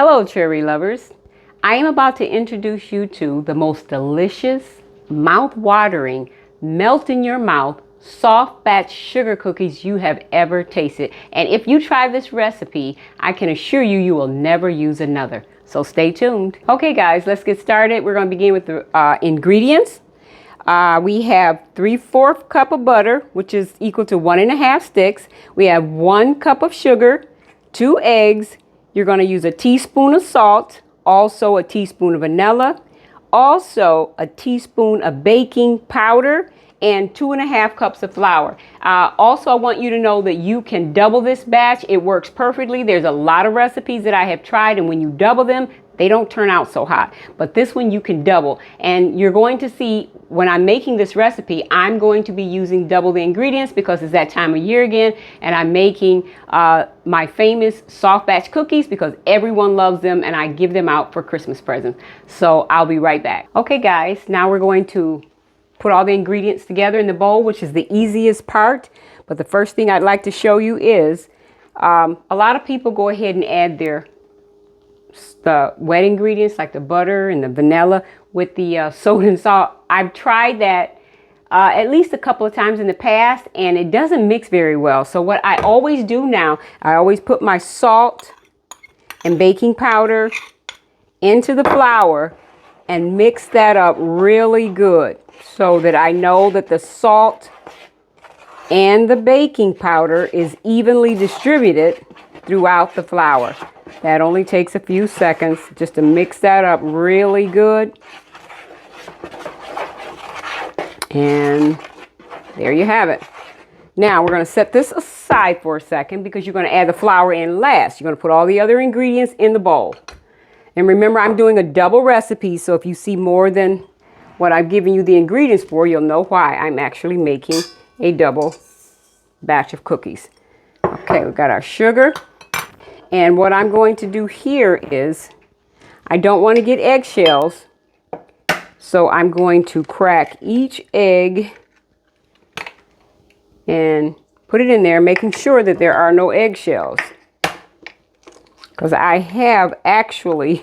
Hello, cherry lovers. I am about to introduce you to the most delicious, mouth-watering, melt in your mouth, soft batch sugar cookies you have ever tasted. And if you try this recipe, I can assure you, you will never use another. So stay tuned. Okay guys, let's get started. We're going to begin with the ingredients. We have 3/4 cup of butter, which is equal to 1.5 sticks. We have 1 cup of sugar, 2 eggs. You're going to use a teaspoon of salt, also a teaspoon of vanilla, also a teaspoon of baking powder, and 2.5 cups of flour. Also, I want you to know that you can double this batch. It works perfectly. There's a lot of recipes that I have tried, and when you double them, they don't turn out so hot. But this one you can double. And you're going to see when I'm making this recipe, I'm going to be using double the ingredients because it's that time of year again. And I'm making my famous soft batch cookies because everyone loves them and I give them out for Christmas presents. So I'll be right back. Okay guys, now we're going to put all the ingredients together in the bowl, which is the easiest part. But the first thing I'd like to show you is a lot of people go ahead and add the wet ingredients like the butter and the vanilla with the soda and salt. I've tried that at least a couple of times in the past and it doesn't mix very well. So what I always do now, I always put my salt and baking powder into the flour and mix that up really good so that I know that the salt and the baking powder is evenly distributed throughout the flour. That only takes a few seconds just to mix that up really good. And there you have it. Now we're going to set this aside for a second because you're going to add the flour in last. You're going to put all the other ingredients in the bowl. And remember, I'm doing a double recipe, so if you see more than what I've given you the ingredients for, you'll know why I'm actually making a double batch of cookies. Okay, we've got our sugar. And what I'm going to do here is, I don't want to get eggshells, so I'm going to crack each egg and put it in there, making sure that there are no eggshells. Because I have actually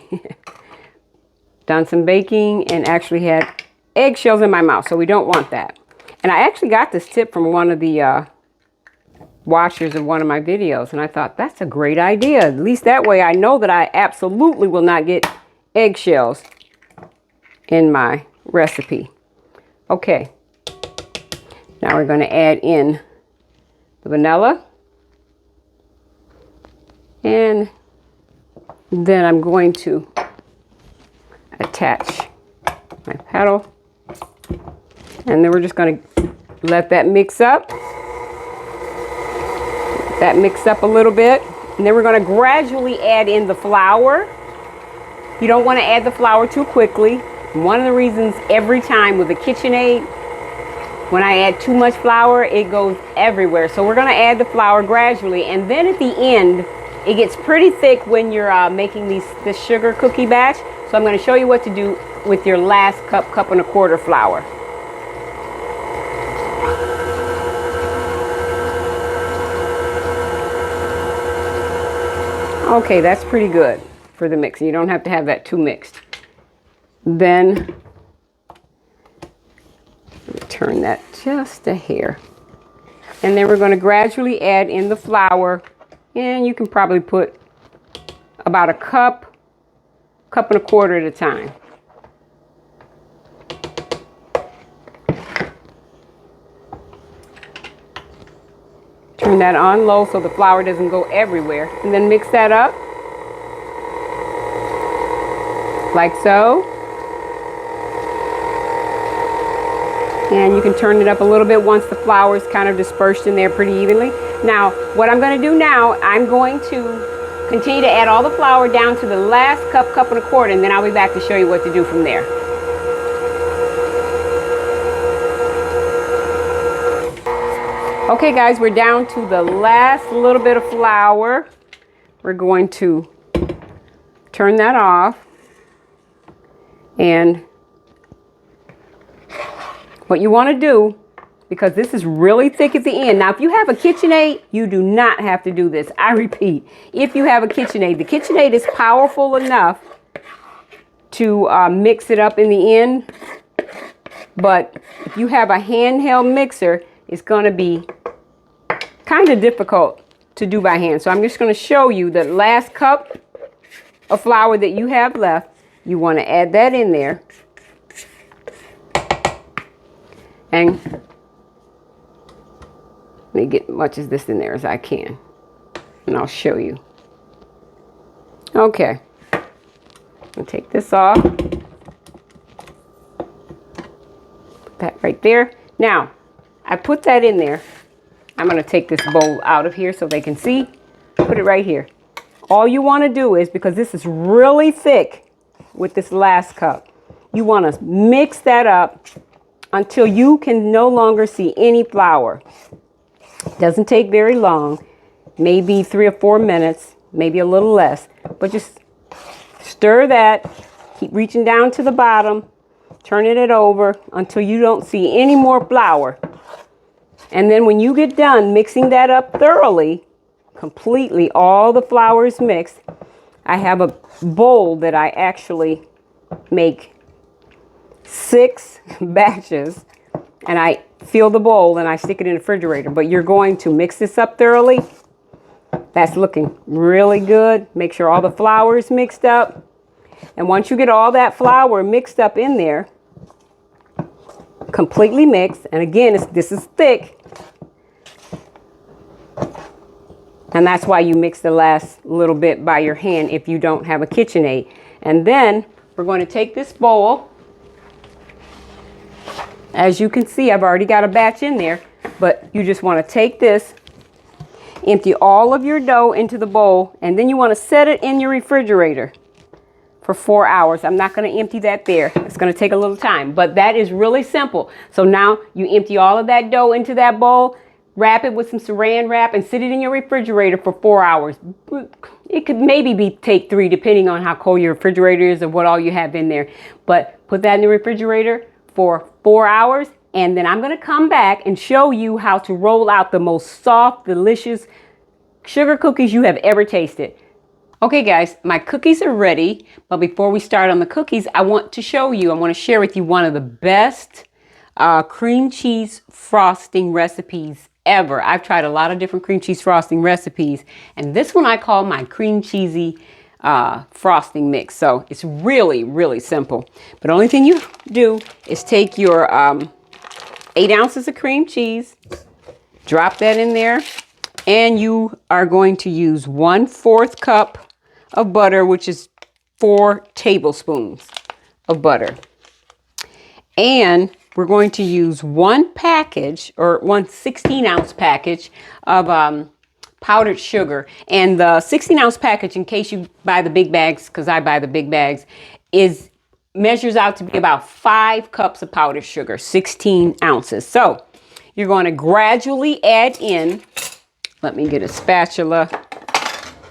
done some baking and actually had eggshells in my mouth, so we don't want that. And I actually got this tip from one of the watchers of one of my videos, and I thought that's a great idea. At least that way I know that I absolutely will not get eggshells in my recipe. Okay, now we're going to add in the vanilla, and then I'm going to attach my paddle, and then we're just going to let that mix up. That mix up a little bit, and then we're going to gradually add in the flour. You don't want to add the flour too quickly. One of the reasons every time with the KitchenAid, when I add too much flour, it goes everywhere. So we're going to add the flour gradually, and then at the end, it gets pretty thick when you're making this sugar cookie batch. So I'm going to show you what to do with your last cup, 1.25 cups flour. Okay, that's pretty good for the mix. You don't have to have that too mixed. Then turn that just a hair. And then we're going to gradually add in the flour. And you can probably put about a cup, 1.25 cups at a time. Turn that on low so the flour doesn't go everywhere. And then mix that up. Like so. And you can turn it up a little bit once the flour is kind of dispersed in there pretty evenly. Now, what I'm going to do now, I'm going to continue to add all the flour down to the last cup, 1.25 cups, and then I'll be back to show you what to do from there. Okay guys, we're down to the last little bit of flour. We're going to turn that off. And what you want to do because this is really thick at the end. Now, if you have a KitchenAid, you do not have to do this. I repeat, if you have a KitchenAid, the KitchenAid is powerful enough to mix it up in the end. But if you have a handheld mixer, it's going to be kind of difficult to do by hand. So I'm just going to show you the last cup of flour that you have left. You want to add that in there. And let me get as much of this in there as I can. And I'll show you. Okay. I'll take this off. Put that right there. Now, I put that in there. I'm going to take this bowl out of here so they can see. Put it right here. All you want to do is, because this is really thick with this last cup, you want to mix that up until you can no longer see any flour. Doesn't take very long, maybe 3 or 4 minutes, maybe a little less, but just stir that, keep reaching down to the bottom, turning it over until you don't see any more flour. And then when you get done mixing that up thoroughly, completely, all the flour is mixed, I have a bowl that I actually make 6 batches, and I fill the bowl and I stick it in the refrigerator. But you're going to mix this up thoroughly. That's looking really good. Make sure all the flour is mixed up. And once you get all that flour mixed up in there, completely mixed, and again, this is thick, and that's why you mix the last little bit by your hand if you don't have a KitchenAid. And then we're going to take this bowl. As you can see, I've already got a batch in there, but you just want to take this, empty all of your dough into the bowl, and then you want to set it in your refrigerator for 4 hours. I'm not going to empty that there. It's going to take a little time, but that is really simple. So now you empty all of that dough into that bowl, wrap it with some saran wrap, and sit it in your refrigerator for 4 hours. It could maybe take 3, depending on how cold your refrigerator is or what all you have in there. But put that in the refrigerator for 4 hours, and then I'm going to come back and show you how to roll out the most soft, delicious sugar cookies you have ever tasted. Okay guys, my cookies are ready, but before we start on the cookies, I want to share with you one of the best cream cheese frosting recipes ever. I've tried a lot of different cream cheese frosting recipes, and this one I call my cream cheesy frosting mix. So it's really, really simple. But the only thing you do is take your 8 ounces of cream cheese, drop that in there, and you are going to use 1/4 cup of butter, which is 4 tablespoons of butter. And we're going to use 1 package, or 1 16-ounce package of powdered sugar. And the 16-ounce package, in case you buy the big bags, because I buy the big bags, measures out to be about 5 cups of powdered sugar, 16 ounces. So you're going to gradually add in, let me get a spatula,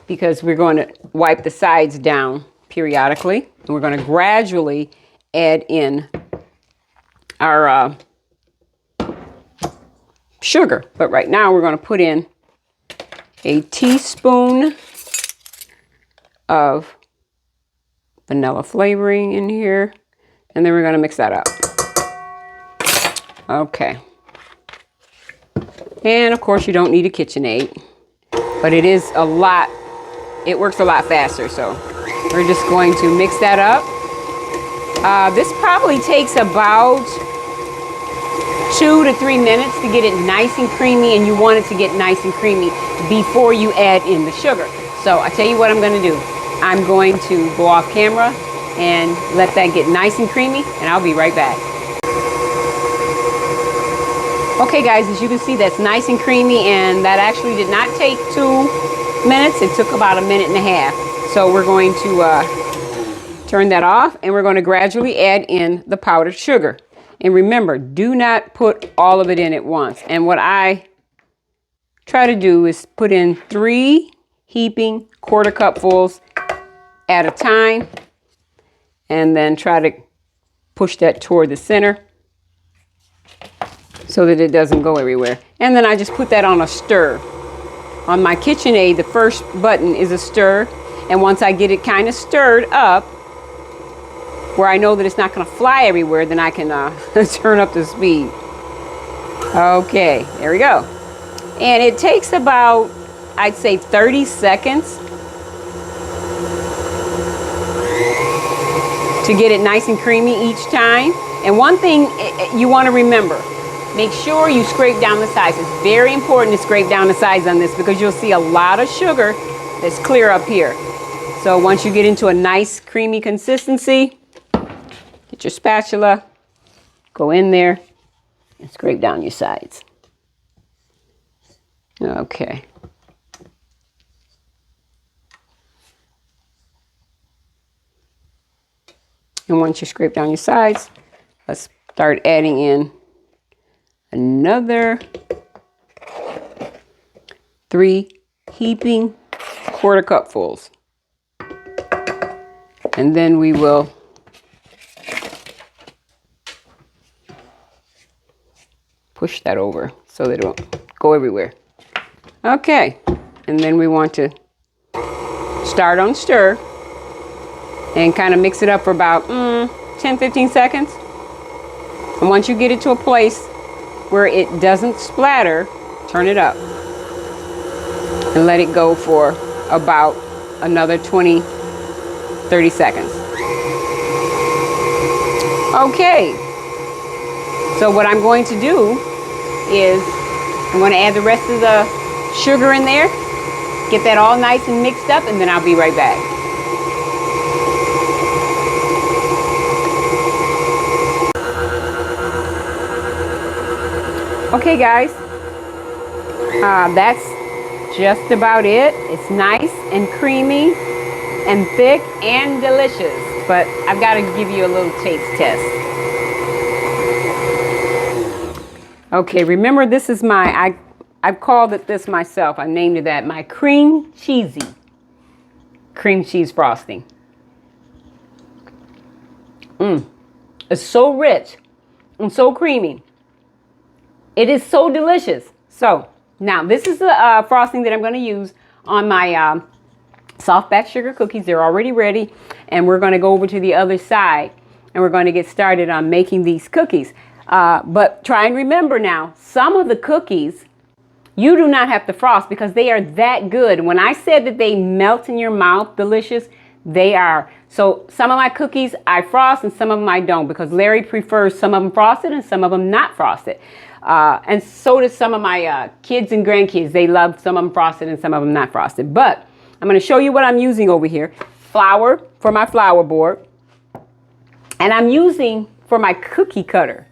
because we're going to wipe the sides down periodically. And we're going to gradually add in our sugar. But right now we're going to put in a teaspoon of vanilla flavoring in here. And then we're going to mix that up. Okay. And of course you don't need a KitchenAid, but it is a lot. It works a lot faster, so we're just going to mix that up. This probably takes about 2 to 3 minutes to get it nice and creamy, and you want it to get nice and creamy before you add in the sugar. So I tell you what I'm going to do. I'm going to go off camera and let that get nice and creamy, and I'll be right back. Okay guys, as you can see, that's nice and creamy, and that actually did not take 2 minutes. It took about 1.5 minutes. So we're going to turn that off, and we're going to gradually add in the powdered sugar. And remember, do not put all of it in at once. And what I try to do is put in 3 heaping 1/4 cupfuls at a time, and then try to push that toward the center. so that it doesn't go everywhere. And then I just put that on a stir. On my KitchenAid, the first button is a stir. And once I get it kind of stirred up, where I know that it's not going to fly everywhere, then I can turn up the speed. Okay, there we go. And it takes about, I'd say 30 seconds to get it nice and creamy each time. And one thing you want to remember, make sure you scrape down the sides. It's very important to scrape down the sides on this because you'll see a lot of sugar that's clear up here. So once you get into a nice creamy consistency, get your spatula, go in there and scrape down your sides. Okay. And once you scrape down your sides, let's start adding in another 3 heaping quarter cupfuls. And then we will push that over so that it won't go everywhere. Okay, and then we want to start on stir and kind of mix it up for about 10-15 seconds. And once you get it to a place where it doesn't splatter, turn it up and let it go for about another 20-30 seconds. Okay, so what I'm going to do is I'm going to add the rest of the sugar in there, get that all nice and mixed up, and then I'll be right back. Okay guys, that's just about it. It's nice and creamy and thick and delicious, but I've got to give you a little taste test. Okay, remember this is I've called it this myself. I named it that, my cream cheese frosting. It's so rich and so creamy. It is so delicious. So now this is the frosting that I'm going to use on my soft batch sugar cookies. They're already ready. And we're going to go over to the other side and we're going to get started on making these cookies. But try and remember now, some of the cookies you do not have to frost because they are that good. When I said that they melt in your mouth, delicious, they are. So some of my cookies I frost and some of them I don't because Larry prefers some of them frosted and some of them not frosted. And so does some of my kids and grandkids. They love some of them frosted and some of them not frosted. But I'm going to show you what I'm using over here. Flour for my flour board. And I'm using for my cookie cutter.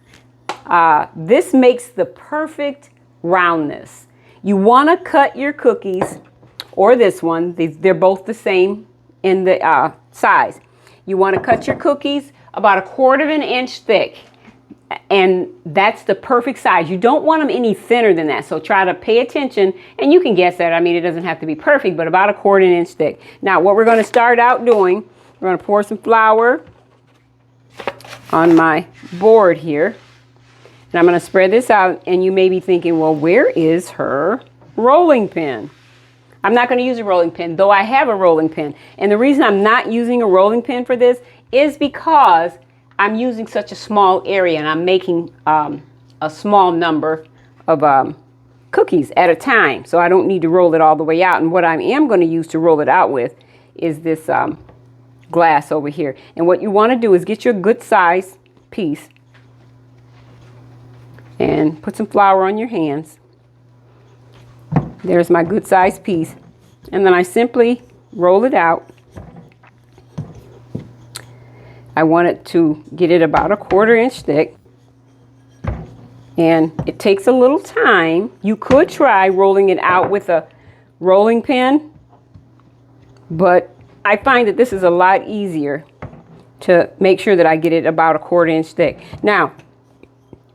This makes the perfect roundness. You want to cut your cookies, or this one, they're both the same in the size. You want to cut your cookies about 1/4 inch thick. And that's the perfect size. You don't want them any thinner than that. So try to pay attention and you can guess that. I mean, it doesn't have to be perfect, but about 1/4 inch thick. Now, what we're going to start out doing, we're going to pour some flour on my board here. And I'm going to spread this out. And you may be thinking, well, where is her rolling pin? I'm not going to use a rolling pin, though I have a rolling pin. And the reason I'm not using a rolling pin for this is because I'm using such a small area and I'm making a small number of cookies at a time. So I don't need to roll it all the way out. And what I am going to use to roll it out with is this glass over here. And what you want to do is get your good size piece and put some flour on your hands. There's my good size piece. And then I simply roll it out. I want it to get it about 1/4 inch thick. And it takes a little time. You could try rolling it out with a rolling pin, but I find that this is a lot easier to make sure that I get it about 1/4 inch thick. Now,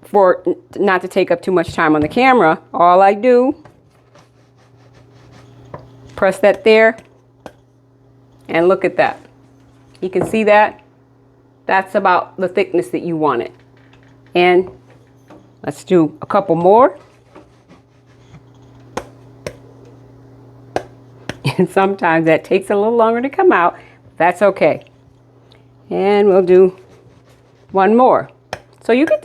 for not to take up too much time on the camera, all I do, press that there, and look at that. You can see that? That's about the thickness that you want it. And Let's do a couple more. And sometimes that takes a little longer to come out. That's okay. And we'll do one more. So you get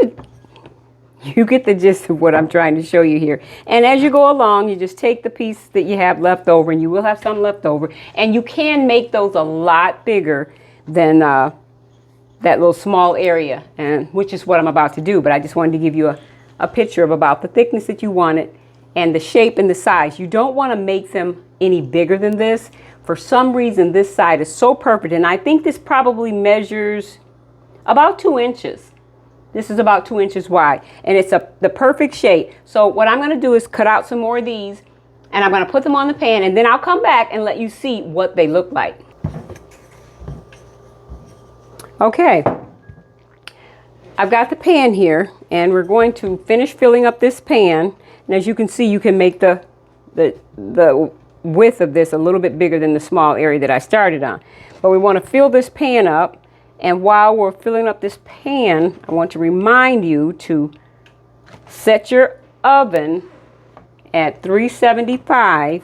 the gist of what I'm trying to show you here. And as you go along, you just take the piece that you have left over, and you will have some left over. And you can make those a lot bigger than that little small area, and which is what I'm about to do. But I just wanted to give you a picture of about the thickness that you want it and the shape and the size. You don't want to make them any bigger than this. For some reason, this side is so perfect. And I think this probably measures about 2 inches. This is about 2 inches wide, and it's the perfect shape. So what I'm going to do is cut out some more of these, and I'm going to put them on the pan, and then I'll come back and let you see what they look like. Okay, I've got the pan here, and we're going to finish filling up this pan. And as you can see, you can make the width of this a little bit bigger than the small area that I started on. But we want to fill this pan up. And while we're filling up this pan, I want to remind you to set your oven at 375,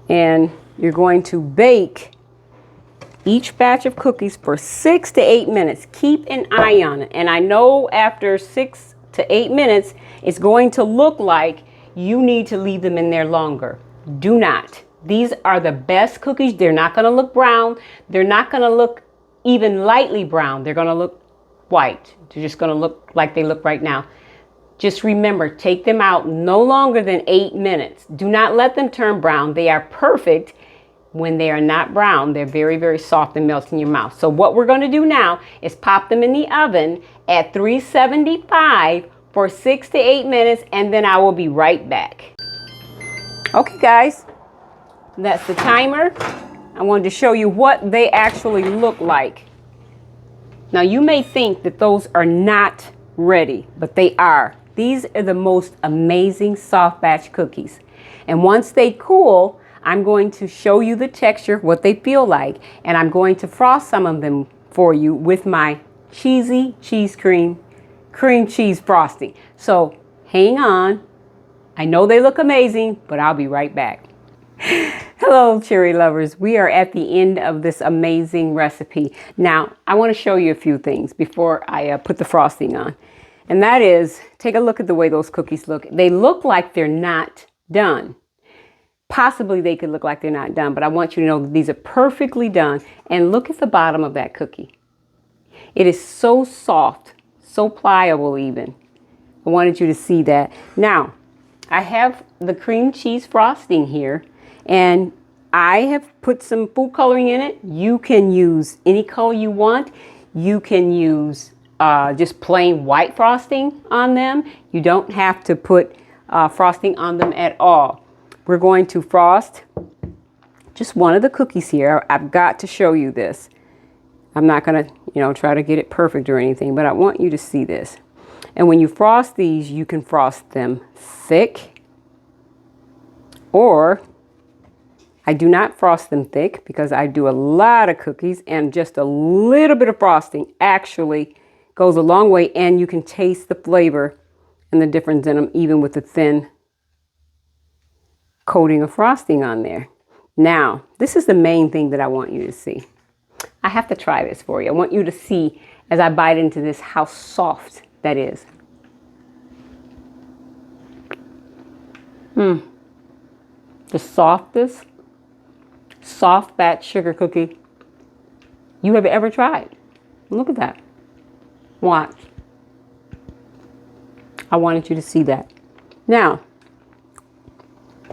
and you're going to bake each batch of cookies for 6 to 8 minutes. Keep an eye on it. And I know after 6 to 8 minutes, it's going to look like you need to leave them in there longer. Do not. These are the best cookies. They're not going to look brown. They're not going to look even lightly brown. They're going to look white. They're just going to look like they look right now. Just remember, take them out no longer than 8 minutes. Do not let them turn brown. They are perfect when they are not brown. They're very, very soft and melt in your mouth. So what we're going to do now is pop them in the oven at 375 for 6 to 8 minutes, and then I will be right back. Okay, guys, that's the timer. I wanted to show you what they actually look like. Now, you may think that those are not ready, but they are. These are the most amazing soft batch cookies. And once they cool, I'm going to show you the texture, what they feel like, and I'm going to frost some of them for you with my cheesy cream cheese frosting. So hang on. I know they look amazing, but I'll be right back. Hello, cherry lovers. We are at the end of this amazing recipe. Now, I want to show you a few things before I put the frosting on. And that is, take a look at the way those cookies look. They look like they're not done. Possibly they could look like they're not done, but I want you to know that these are perfectly done. And look at the bottom of that cookie. It is so soft, so pliable even. I wanted you to see that. Now, I have the cream cheese frosting here, and I have put some food coloring in it. You can use any color you want. You can use just plain white frosting on them. You don't have to put frosting on them at all. We're going to frost just one of the cookies here. I've got to show you this. I'm not going to, try to get it perfect or anything, but I want you to see this. And when you frost these, you can frost them thick, or I do not frost them thick because I do a lot of cookies, and just a little bit of frosting actually goes a long way, and you can taste the flavor and the difference in them even with the thin coating of frosting on there. Now, this is the main thing that I want you to see. I have to try this for you. I want you to see as I bite into this how soft that is. The softest soft batch sugar cookie you have ever tried. Look at that. Watch. I wanted you to see that. Now,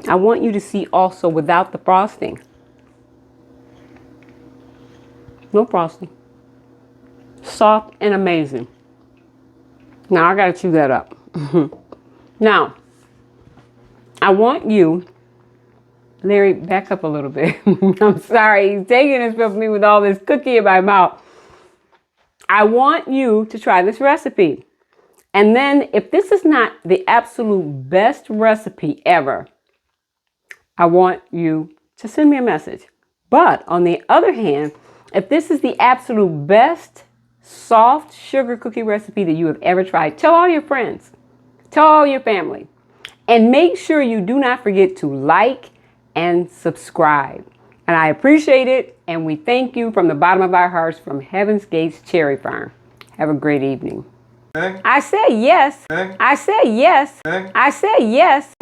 I want you to see also without the frosting. No frosting. Soft and amazing. Now, I got to chew that up. Now, I want you, Larry, back up a little bit. I'm sorry. He's taking this with me with all this cookie in my mouth. I want you to try this recipe. And then if this is not the absolute best recipe ever, I want you to send me a message. But on the other hand, if this is the absolute best soft sugar cookie recipe that you have ever tried. Tell all your friends. Tell all your family. And make sure you do not forget to like and subscribe. And I appreciate it. And we thank you from the bottom of our hearts from Heaven's Gates Cherry Farm. Have a great evening. I said yes. I said yes. I said yes.